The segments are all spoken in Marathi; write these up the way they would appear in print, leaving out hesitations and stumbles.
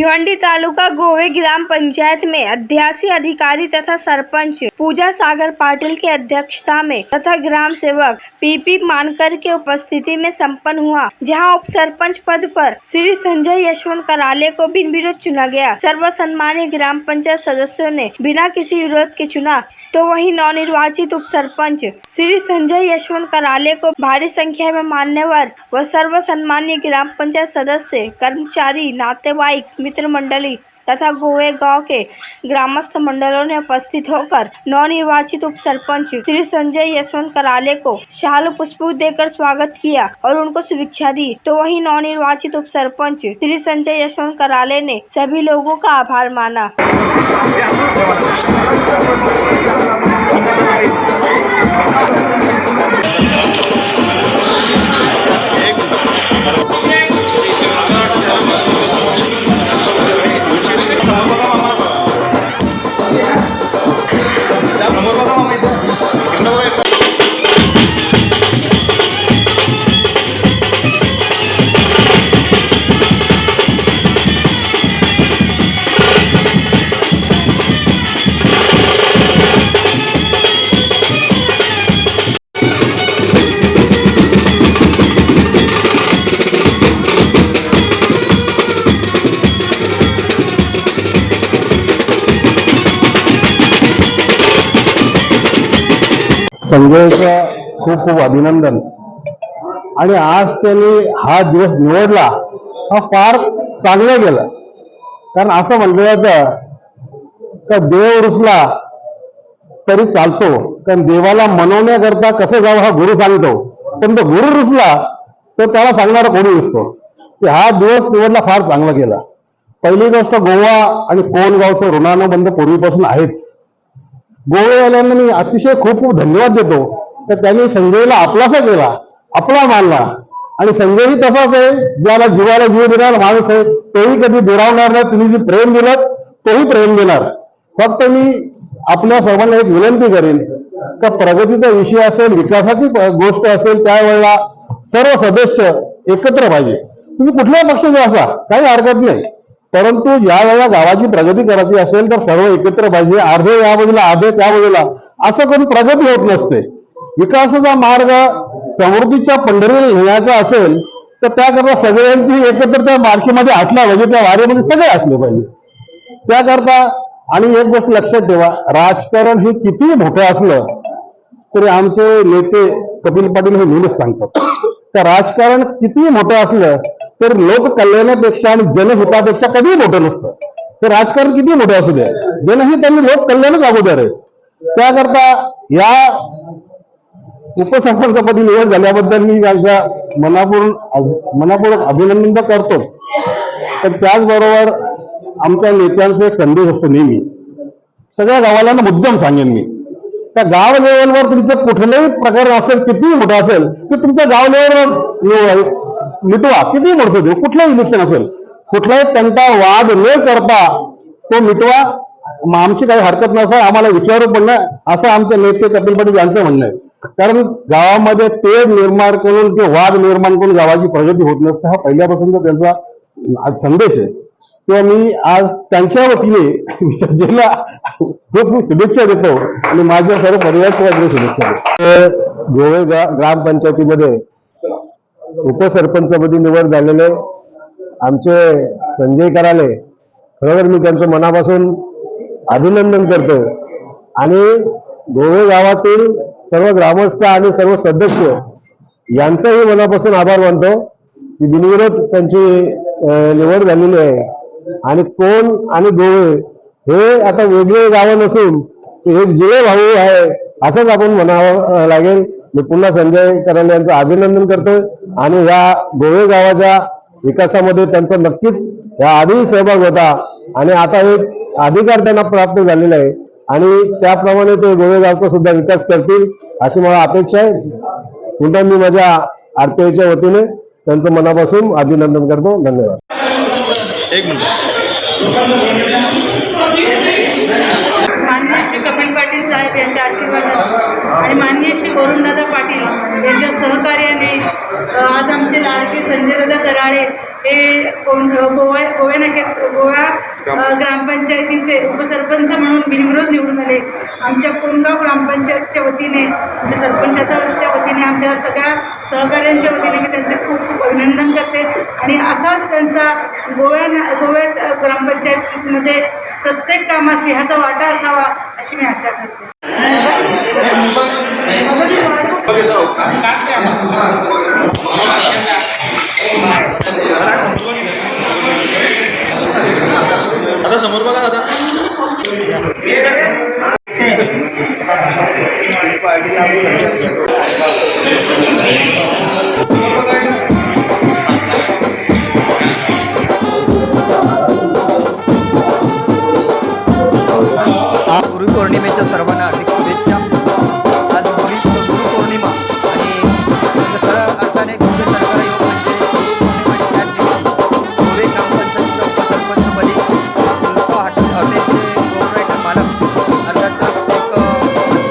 भिवंडी तालुका गोवे ग्राम पंचायत में अध्यासी अधिकारी तथा सरपंच पूजा सागर पाटिल की अध्यक्षता में तथा ग्राम सेवक पीपी मानकर के उपस्थिति में संपन्न हुआ, जहां उप सरपंच पद पर श्री संजय यशवंत कराले को बिन विरोध चुना गया। सर्वसम्मानीय ग्राम पंचायत सदस्यों ने बिना किसी विरोध के चुना, तो वहीं नवनिर्वाचित उप सरपंच श्री संजय यशवंत कराले को भारी संख्या में मान्यवर व सर्वसम्मानीय ग्राम पंचायत सदस्य, कर्मचारी, नातेवाईक, मित्र मंडली तथा गोवे गांव के ग्रामस्थ मंडलों ने उपस्थित होकर नवनिर्वाचित उप सरपंच श्री संजय यशवंत कराले को शाल पुष्प देकर स्वागत किया और उनको शुभेच्छा दी। तो वहीं नवनिर्वाचित उप सरपंच श्री संजय यशवंत कराले ने सभी लोगों का आभार माना। संजयचं खूप खूप अभिनंदन। आणि आज त्यांनी हा दिवस निवडला, हा फार चांगला गेला। कारण असं म्हटलं जातं का देव रुसला तरी चालतो, कारण देवाला मनवण्याकरता कसं जावं हा गुरु सांगतो, पण तो गुरु रुसला तर त्याला सांगणारा कोणी नसतो। हा दिवस निवडला फार चांगला गेला। पहिली गोष्ट, गोवा आणि कोणगावचं ऋणानुबंध पूर्वीपासून आहेच। गोवेवाल्यांना मी अतिशय खूप खूप धन्यवाद देतो, तर त्यांनी संजयला आपलासा केला, आपला मानला। आणि संजयही तसाच आहे, ज्याला जीवाला जीव देणारा माणूस आहे, तोही कधी दुरावणार नाही। तुम्ही जे प्रेम दिलं तोही प्रेम देणार। फक्त मी आपल्या सर्वांना एक विनंती करेन का प्रगतीचा विषय असेल, विकासाची गोष्ट असेल, त्यावेळेला सर्व सदस्य एकत्र पाहिजे। तुम्ही कुठल्याही पक्षाचे असा, काही हरकत नाही, परंतु ज्या वेळेला गावाची प्रगती करायची असेल तर सर्व एकत्र पाहिजे। अर्धे या बाजूला, अर्धे त्या बाजूला, असं करून प्रगती होत नसते। विकासाचा मार्ग समृद्धीच्या पंढरीला नेण्याचा असेल तर त्याकरता सगळ्यांची एकत्र त्या मार्गीमध्ये असला पाहिजे, त्या वारीमध्ये सगळे असले पाहिजे त्याकरता। आणि एक गोष्ट लक्षात ठेवा, राजकारण हे किती मोठं असलं तरी आमचे नेते कपिल पाटील हे नेहमीच सांगतात का राजकारण किती मोठं असलं तर लोक कल्याणापेक्षा आणि जनहितापेक्षा कधीही मोठं नसतं। ते राजकारण किती मोठं असू द्या, जनहित आणि लोक कल्याणच अगोदर आहे। त्याकरता या उपसरपंचपदी निवड झाल्याबद्दल मी त्यांच्या मनापूर्वक अभिनंदन तर करतोच, पण त्याचबरोबर आमच्या नेत्यांचा एक संदेश असतो नेहमी, सगळ्या गावाला मुद्दाम सांगेन मी, त्या गाव लेवलवर तुमचं कुठलंही प्रकरण असेल, कितीही मोठं असेल, ते तुमच्या गाव लेवलवर मिटवा, किती मोठं देऊ, कुठलंही इलेक्शन असेल, कुठलाही त्यांचा वाद न करता तो मिटवा। आमची काही हरकत नसेल, आम्हाला विचारू पण नाही, असं आमचे नेते कपिल पाटील यांचं म्हणणं आहे। कारण गावामध्ये तेढ निर्माण करून किंवा वाद निर्माण करून गावाची प्रगती होत नसते, हा पहिल्यापासून त्यांचा संदेश आहे। किंवा मी आज त्यांच्या वतीने संजयला खूप खूप शुभेच्छा देतो आणि माझ्या सर्व परिवाराच्या वतीने शुभेच्छा देतो। गोवे ग्रामपंचायतीमध्ये उपसरपंचपदी निवड झालेले आमचे संजय कराले, खरोखर मी त्यांचं मनापासून अभिनंदन करतो। आणि गोवे गावातील सर्व ग्रामस्थ आणि सर्व सदस्य यांचाही मनापासून आभार मानतो की बिनविरोध त्यांची निवड झालेली आहे। आणि कोण आणि गोवे हे आता वेगळे गावं नसून एक जुळे भाऊ आहे असंच आपण म्हणावं लागेल। मी पुन्हा संजय कराले यांचं अभिनंदन करतोय आणि या गोवे गावाच्या विकासामध्ये त्यांचा नक्कीच या आधी सहभाग होता आणि आता एक अधिकार त्यांना प्राप्त झालेला आहे आणि त्याप्रमाणे ते गोवे गावचा सुद्धा विकास करतील अशी मला अपेक्षा आहे। पुन्हा मी माझ्या आरपीआयच्या वतीने त्यांचं मनापासून अभिनंदन करतो। धन्यवाद। एक मिनिट। माननीय श्री कपिल पाटील साहेब यांच्या आशीर्वादाने आणि माननीय श्री वरुणदादा पाटील यांच्या सहकार्याने आज आमचे लाडके संजयदादा कराळे हे गोवा ग्रामपंचायतीचे उपसरपंच म्हणून बिनविरोध निवडून आले. आमच्या कोणगाव ग्रामपंचायतच्या वतीने, आमच्या सरपंचाच्या वतीने, आमच्या सगळ्या सहकार्यांच्या वतीने मी त्यांचे खूप खूप अभिनंदन करते. आणि असाच त्यांचा गोव्याच्या ग्रामपंचायतीमध्ये प्रत्येक कामात सिंहाचा वाटा असावा अशी मी आशा करते. दादा समोर बघा दादा. गुरुपौर्णिमेच्या सर्वांना हार्दिक शुभेच्छा. आज गुरुपौर्णिमा आणि खऱ्या अर्थाने गोवे सरकार योग म्हणजे गुरुपौर्णिमेच्या दिवशी गोवे ग्रामपंचायतीच्या उपसरपंचपदी हॉटेलचे प्रोपरायटर मालक अर्थात एक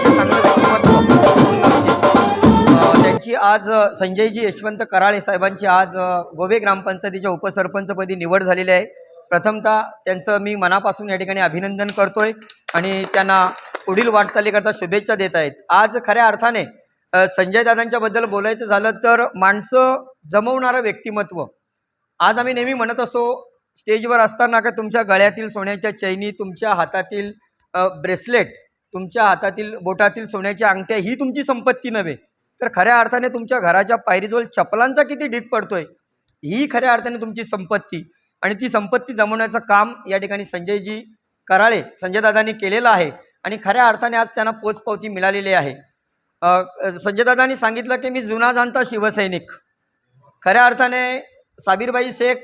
चांगलं व्यक्तिमत्व त्यांची आज संजयजी यशवंत कराळे साहेबांची आज गोवे ग्रामपंचायतीच्या उपसरपंचपदी निवड झालेली आहे. प्रथमतः त्यांचं मी मनापासून या ठिकाणी अभिनंदन करतोय आणि त्यांना पुढील वाटचालीकरता शुभेच्छा देत आहेत. आज खऱ्या अर्थाने संजयदादांच्याबद्दल बोलायचं झालं तर माणसं जमवणारं व्यक्तिमत्व. आज आम्ही नेहमी म्हणत असतो स्टेजवर असताना का तुमच्या गळ्यातील सोन्याच्या चैनी, तुमच्या हातातील ब्रेसलेट, तुमच्या हातातील बोटातील सोन्याच्या अंगठ्या ही तुमची संपत्ती नव्हे, तर खऱ्या अर्थाने तुमच्या घराच्या पायरीजवळ चपलांचा किती ढीग पडतोय ही खऱ्या अर्थाने तुमची संपत्ती. आणि ती संपत्ती जमवण्याचं काम या ठिकाणी संजयजी कराळे संजयदादांनी केलेलं आहे आणि खऱ्या अर्थाने आज त्यांना पोचपावती मिळालेली आहे. संजयदादांनी सांगितलं की मी जुना जाणता शिवसैनिक. खऱ्या अर्थाने साबीरबाई शेख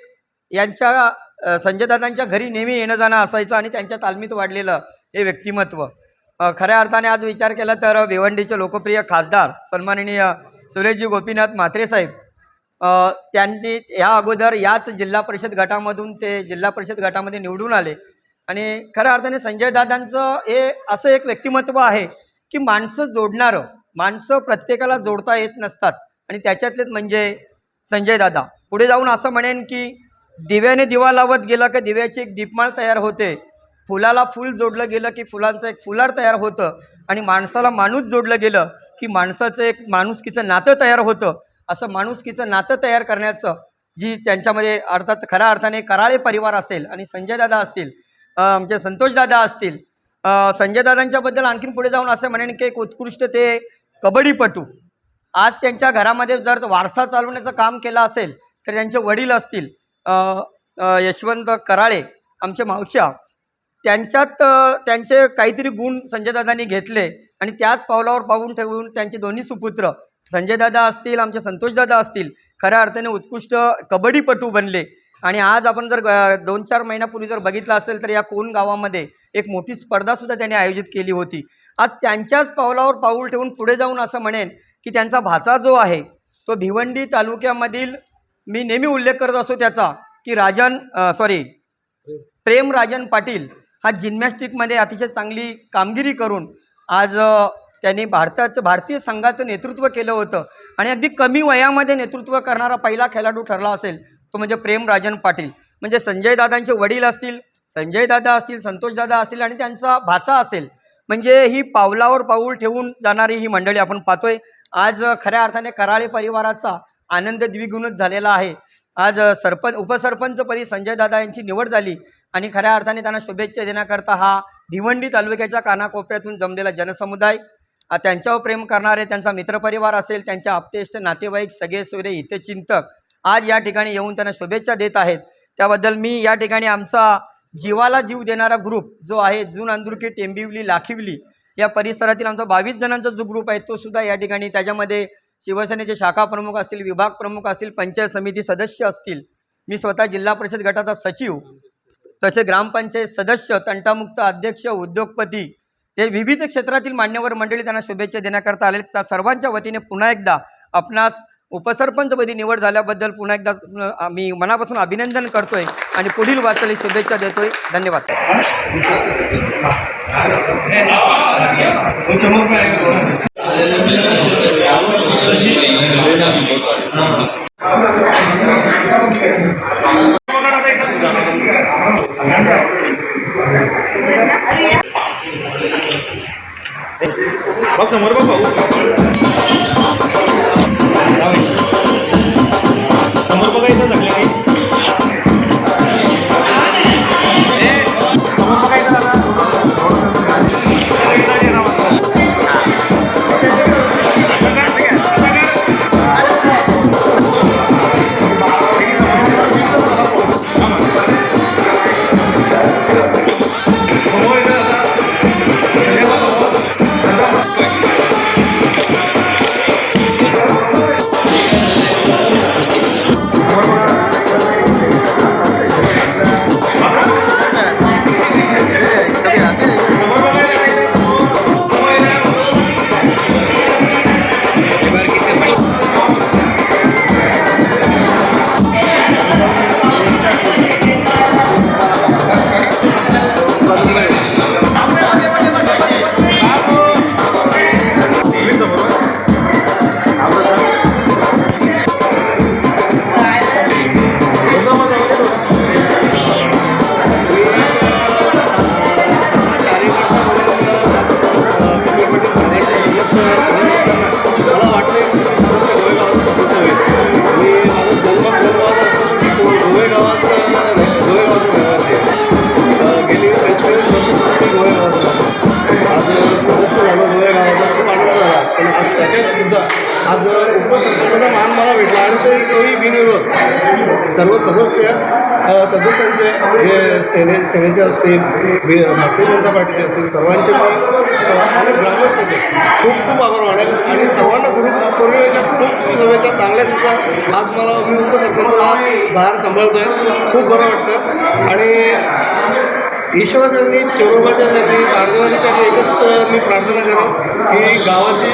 यांच्या संजयदादांच्या घरी नेहमी येणं जाणं असायचं आणि त्यांच्या तालमीत वाढलेलं हे व्यक्तिमत्व. खऱ्या अर्थाने आज विचार केला तर भिवंडीचे लोकप्रिय खासदार सन्माननीय सुरेशजी गोपीनाथ म्हात्रे साहेब त्यांनी ह्या अगोदर याच जिल्हा परिषद गटामधून ते जिल्हा परिषद गटामध्ये निवडून आले. आणि खऱ्या अर्थाने संजयदादांचं हे असं एक व्यक्तिमत्व आहे की माणसं जोडणारं, माणसं प्रत्येकाला जोडता येत नसतात आणि त्याच्यातलेच म्हणजे संजयदादा. पुढे जाऊन असं म्हणेन की दिव्याने दिवा लावत गेला की दिव्याची एक दीपमाळ तयार होते, फुलाला फूल जोडलं गेलं की फुलांचं एक फुलार तयार होतं आणि माणसाला माणूस जोडलं गेलं की माणसाचं एक माणुसकीचं नातं तयार होतं. असं माणुसकीचं नातं तयार करण्याचं जी त्यांच्यामध्ये अर्थात खऱ्या अर्थाने कराळे परिवार असेल आणि संजयदादा असतील, आमचे संतोषदादा असतील. संजयदादांच्याबद्दल आणखीन पुढे जाऊन असं म्हणेन की एक उत्कृष्ट ते कबड्डीपटू. आज त्यांच्या घरामध्ये जर वारसा चालवण्याचं काम केलं असेल तर त्यांचे वडील असतील यशवंत कराळे आमचे मावच्या, त्यांच्यात त्यांचे काहीतरी गुण संजयदादांनी घेतले आणि त्याच पावलावर पाऊल ठेवून त्यांचे दोन्ही सुपुत्र संजयदादा असतील आमचे संतोषदादा असतील खऱ्या अर्थाने उत्कृष्ट कबड्डीपटू बनले. आणि आज आपण जर 2-4 महिन्यापूर्वी जर बघितलं असेल तर या कोण गावामध्ये एक मोठी स्पर्धासुद्धा त्यांनी आयोजित केली होती. आज त्यांच्याच पावलावर पाऊल ठेवून पुढे जाऊन असं म्हणेन की त्यांचा भाचा जो आहे तो भिवंडी तालुक्यामधील, मी नेहमी उल्लेख करत असतो त्याचा, की प्रेम राजन पाटील हा जिम्नॅस्टिकमध्ये अतिशय चांगली कामगिरी करून आज त्यांनी भारतीय संघाचं नेतृत्व केलं होतं आणि अगदी कमी वयामध्ये नेतृत्व करणारा पहिला खेळाडू ठरला असेल तो म्हणजे प्रेम राजन पाटील. म्हणजे संजयदादांचे वडील असतील, संजयदादा असतील, संतोषदादा असतील आणि त्यांचा भाचा असेल, म्हणजे ही पावलावर पाऊल ठेवून जाणारी ही मंडळी आपण पाहतोय. आज खऱ्या अर्थाने कराळे परिवाराचा आनंद द्विगुणित झालेला आहे. आज उपसरपंचपदी संजयदादा यांची निवड झाली आणि खऱ्या अर्थाने त्यांना शुभेच्छा देण्याकरता हा भिवंडी तालुक्याच्या कानाकोपऱ्यातून जमलेला जनसमुदाय, त्यांच्यावर प्रेम करणारे त्यांचा मित्रपरिवार असेल, त्यांच्या आप्तेष्ट नातेवाईक, सगळे सोयरे, हितचिंतक आज या ठिकाणी येऊन त्यांना शुभेच्छा देत आहेत. त्याबद्दल मी या ठिकाणी आमचा जीवाला जीव देणारा ग्रुप जो आहे जून अंदुरकी, टेंबिवली, लाखिवली या परिसरातील आमचा 22 जणांचा जो ग्रुप आहे तो सुद्धा या ठिकाणी, त्याच्यामध्ये शिवसेनेचे शाखा प्रमुख असतील, विभाग प्रमुख असतील, पंचायत समिती सदस्य असतील, मी स्वतः जिल्हा परिषद गटाचा सचिव, तसे ग्रामपंचायत सदस्य, तंटामुक्त अध्यक्ष, उद्योगपती, हे विविध क्षेत्रातील मान्यवर मंडळी त्यांना शुभेच्छा देण्याकरता आले. त्या सर्वांच्या वतीने पुन्हा एकदा आपणास उपसरपंचपदी निवड झाल्याबद्दल पुन्हा एकदा मी मनापासून अभिनंदन करतोय आणि पुढील वाटचालीस शुभेच्छा देतोय. धन्यवाद. बघ समोर बघ भाऊ, समोर बघा इथं सगळे काही समोर बघा इथं दादा. असं कर, असं कर, असं कर. समोर इथं दादा. आज उपसरपंचाचा मान मला भेटला आणि तोही बिनविरोध सर्व सदस्यांचे जे सेनेचे असतील, भारतीय जनता पार्टीचे असतील, सर्वांचे आणि ग्रामस्थांचे खूप खूप आभार मानेल आणि सर्वांना गुरुपौर्णिमेच्या खूप शुभेच्छा. चांगल्या दिवसात आज मला मी उपसरपंचाचा दार सांभाळतोय, खूप बरं वाटतं आणि ईश्वराचरणी, चोरोबाच्या चरणी, भारद्वाजच्या चरणी एकच मी प्रार्थना करेन की गावाची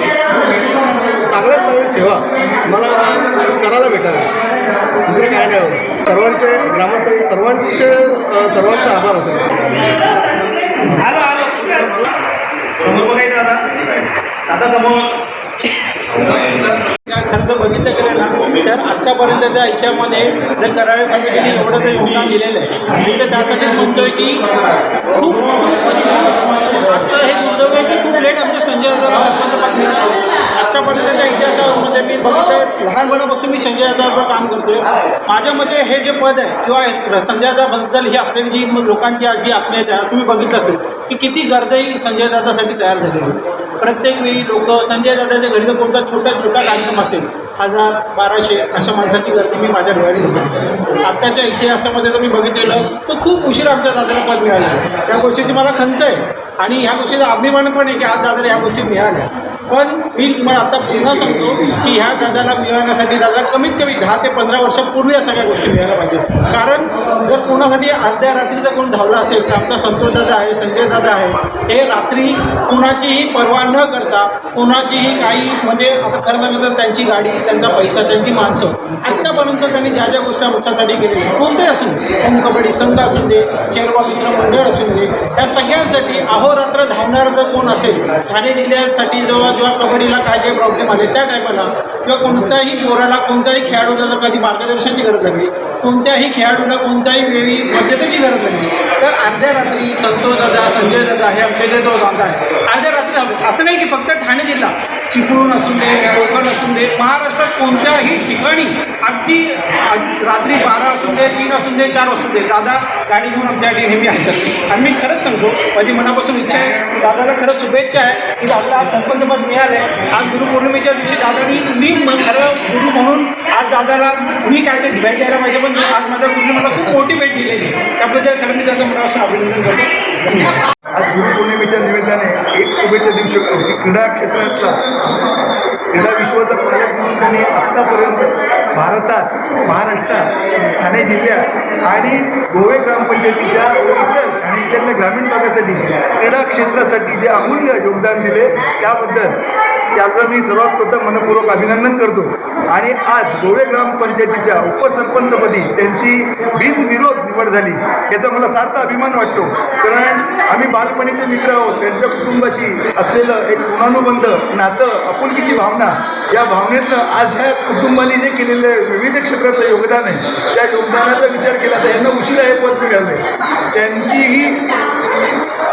चांगल्यात चांगली सेवा मला करायला भेटावी, दुसरं काय नाही होतं. सर्वांचे ग्रामस्थांचे सर्वांचे आभार असेल. समोर बघायचं दादा. आता समोर खर्च बघितलं गेलं ना तर आत्तापर्यंतच्या आयुष्यामध्ये जर कराळे फॅमिलीने एवढं तर योगदान दिलेलं आहे. मी तर त्यासाठीच म्हणतोय की खूप आजचं हे दुर्दैव आहे की खूप लेट आमच्या संजय दादाला सरपंच पद मिळालं. आत्तापर्यंतच्या इतिहासामध्ये मी बघितलं, लहानपणापासून मी संजय दादावर काम करतोय. माझ्या मते हे जे पद आहे किंवा संजय दादाबद्दल ही असलेली जी लोकांची जी आत्मीयता आहे तुम्ही बघितलं असेल की किती गर्दही संजय दादासाठी तयार झालेली. प्रत्येक वेळी लोक संजय दादाच्या घरी जर कोणता छोटा कार्यक्रम असेल 1000-1200 अशा माणसाची गर्दी मी माझ्या डोळ्याने बघितली. आत्ताच्या इतिहासामध्ये जर मी बघितलेलं तर खूप उशीर आमच्या दादाला पद मिळालं. त्या गोष्टीची मला खंत आहे आणि ह्या गोष्टीचा अभिमान पण आहे की आज दादाला ह्या गोष्टी मिळाल्या. पण मी तुम्हाला आता पुन्हा सांगतो की ह्या दादाला मिळवण्यासाठी दादा कमीत कमी 10 ते 15 वर्षापूर्वी या सगळ्या गोष्टी मिळायला पाहिजेत. कारण जर कोणासाठी अर्ध्या रात्री जर कोण धावला असेल तर आमचा संतोष दादा आहे, संजय दादा आहे, हे रात्री कोणाचीही पर्वा न करता कोणाचीही काही म्हणजे आता खरं सांगितलं त्यांची गाडी, त्यांचा पैसा, त्यांची माणसं आत्तापर्यंत त्यांनी ज्या ज्या गोष्टी आमच्यासाठी केलेल्या कोणतेही असू दे, होम कबड्डी संघ असू दे, शेरवा मित्र मंडळ असू दे, या सगळ्यांसाठी अहोरात्र धावणारं जर कोण असेल ठाणे जिल्ह्यासाठी जेव्हा कबड्डीला काय काय प्रॉब्लेम आले त्या टायमाला किंवा कोणत्याही पोराला कोणत्याही खेळाडूला जर कधी मार्गदर्शनाची गरज लागली, कोणत्याही खेळाडूला कोणत्याही वेळी मदतीची गरज लागली तर अर्ध्या रात्री संतोष दादा, संजय दादा हे आमचे जे जो दादा आहे अर्ध्या रात्री. असं नाही की फक्त ठाणे जिल्हा, चिपळूण असून दे, कोकण असून दे, महाराष्ट्रात कोणत्याही ठिकाणी अगदी रात्री 12 असून दे, 3 असून दे, 4 असून दे, दादा गाडी घेऊन आमच्यासाठी नेहमी असतात. आणि मी खरंच सांगतो माझी मनापासून इच्छा आहे, दादाला खरंच शुभेच्छा आहे की दादाला आज सरपंचपद मिळालं आहे. आज गुरुपौर्णिमेच्या दिवशी दादानी मी खरं गुरु म्हणून आज दादाला मी काहीतरी भेट द्यायला पाहिजे, पण आज माझ्या गुरुने मला खूप मोठी भेट दिलेली आहे. त्याबद्दल खरं मी त्याचं मनापासून अभिनंदन करतो. आज गुरुपौर्णिमेच्या निमित्ताने एक शुभेच्छा देऊ शकतो की क्रीडा क्षेत्रातला क्रीडा विश्वाचा पालक म्हणून त्यांनी आत्तापर्यंत भारतात, महाराष्ट्रात, ठाणे जिल्ह्यात आणि गोवे ग्रामपंचायतीच्या इतर ठाणे जिल्ह्यातल्या ग्रामीण भागासाठी क्रीडा क्षेत्रासाठी जे अमूल्य योगदान दिले त्याबद्दल त्याचं मी सर्वात प्रथम मनपूर्वक अभिनंदन करतो. आणि आज गोवे ग्रामपंचायतीच्या उपसरपंचपदी त्यांची बिनविरोध निवड झाली याचा मला सार्थ अभिमान वाटतो. कारण आम्ही बालपणीचे मित्र आहोत. त्यांच्या कुटुंबाशी असलेलं एक ऋणानुबंध नातं, आपुलकीची भावना, या भावनेतनं आज ह्या कुटुंबाने जे केलेलं विविध क्षेत्रातलं योगदान आहे, त्या योगदानाचा विचार केला तर यांना उशिरा हे पद मिळालं.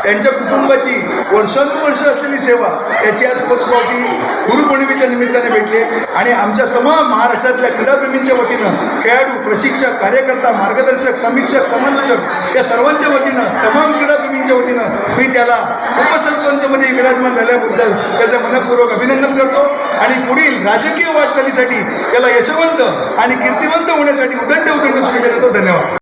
त्यांच्या कुटुंबाची वर्षानुवर्ष असलेली सेवा याची आज पोचपावती गुरुपौर्णिमेच्या निमित्ताने भेटली. आणि आमच्या महाराष्ट्रातल्या क्रीडाप्रेमींच्या वतीनं, खेळाडू, प्रशिक्षक, कार्यकर्ता, मार्गदर्शक, समीक्षक, समालोचक या सर्वांच्या वतीनं, तमाम क्रीडाप्रेमींच्या वतीनं मी त्याला उपसरपंचमध्ये विराजमान झाल्याबद्दल त्याचं मनपूर्वक अभिनंदन करतो. आणि पुढील राजकीय वाटचालीसाठी त्याला यशवंत आणि कीर्तिवंत होण्यासाठी उदंड शुभेच्छा देतो. धन्यवाद.